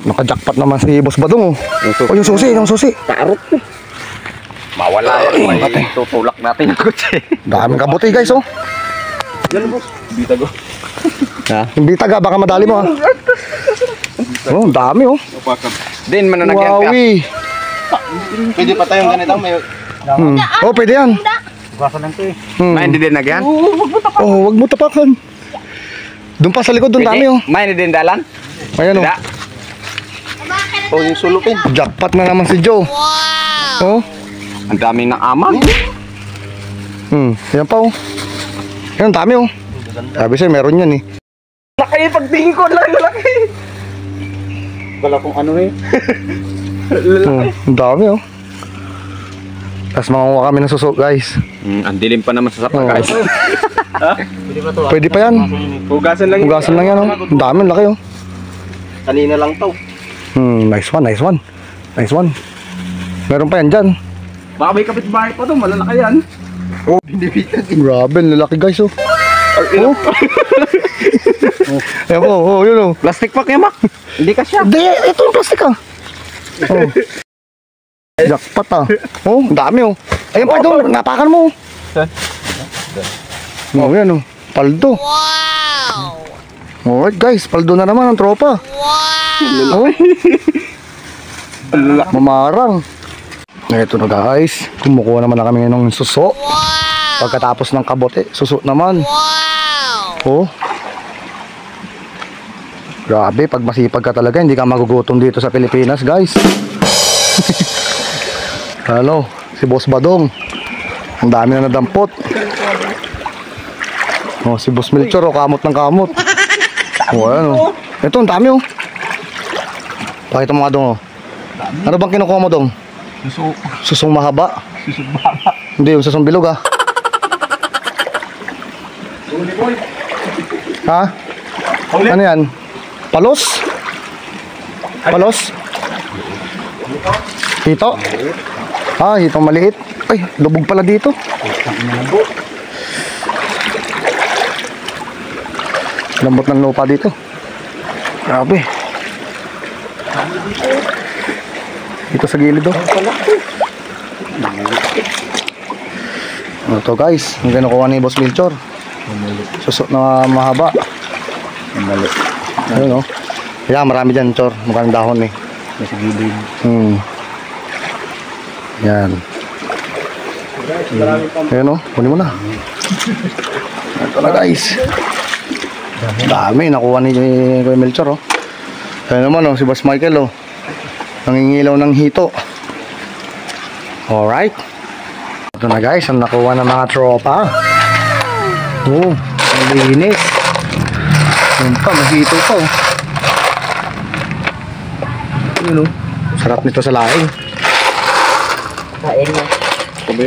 Naka-jackpot naman si Boss Badong, oh. Oh, yung susi, yung susi. Parot. Mawala yan. May tutulak natin yung kutsi. Daming kabuti, guys, oh. Yan, boss. Bitago. Ha? Yung bitaga, baka madali mo, ha. Oh, dami, oh. Din, mananagyan ka. Wawi. Pwede pa tayong ganito. May... Oh, pwede yan. Bukasan lang ito eh. May hindi din nagyan? Oh, wag mo tapakan. Doon pa sa likod, doon dami, oh. May hindi din dalan? Ayan, oh. Oh, yung sulupin. Jackpot na naman si Joe. Oh. Ang dami ng amang. Yan pa, oh. Yan, dami, oh. Sabi sa'yo, meron yan, eh. Laki, pagtingin ko lang, laki. Wala kong ano eh. Ang dami, oh. Tapos mangunguha kami ng suso, guys. Ang dilim pa naman sa sapa, guys. Pwede pa yan. Hugasan lang. Hugasan lang yan, oh. Ang dami, ang laki, oh. Kanina lang to. Nice one, nice one. Nice one. Meron pa yan dyan. Baka may kapitbahay pa to, malalaki yan. Oh, binibitan. Grabe, lalaki, guys, oh. Oh. Ayan po, oh, yun, oh. Plastic pack yan, Mak. Hindi ka siya. Hindi, ito yung plastic, ah. Oh. Jackpot, ah. Oh, ang dami, oh. Ayan pa doon, napakan mo. Oh, yan, oh. Paldo. Wow. Alright, guys, paldo na naman ang tropa. Wow. Oh. Mamarang. Ito na, guys. Kumukuha naman na kami ng suso. Pagkatapos ng kabote, suso naman. Oh. Grabe, pag masipag ka talaga, hindi ka magugutom dito sa Pilipinas, guys. Hello, si Boss Badong. Ang dami na nadampot. Oh, si Boss Melchor, oh, kamot ng kamot. Oh, ayan, oh. Ito, ang dami, oh. Pakita mo nga, Dong, oh. Ano bang kinukuha mo, Dong? Susong mahaba. Susong mahaba. Hindi, yung susong bilog, ah. Ha? Ano yan? Palos? Palos? Hito? Ah, hitong maliit. Ay, lubog pala dito. Lambot ng lupa dito. Grabe. Dito sa gilid, oh. Ito, guys, yung kinukuha ni Boss Melchor. Susok na mahaba. Ayun, oh. Kaya marami dyan, Chor. Mukhang dahon, eh. Nasa gilid. Yan. Ayun, oh. Kunin mo na. Ito na, guys. Dami. Nakuha ni Kuya Melchor, oh. Ayun naman, oh. Si Boss Michael, oh. Nangingilaw ng hito. Alright. Ito na, guys. Ang nakuha ng mga tropa. Oh. Ang linis. Yun pa, mahito pa, oh. Yun, oh. Sarap nito sa laing. Kain mo. Sabi.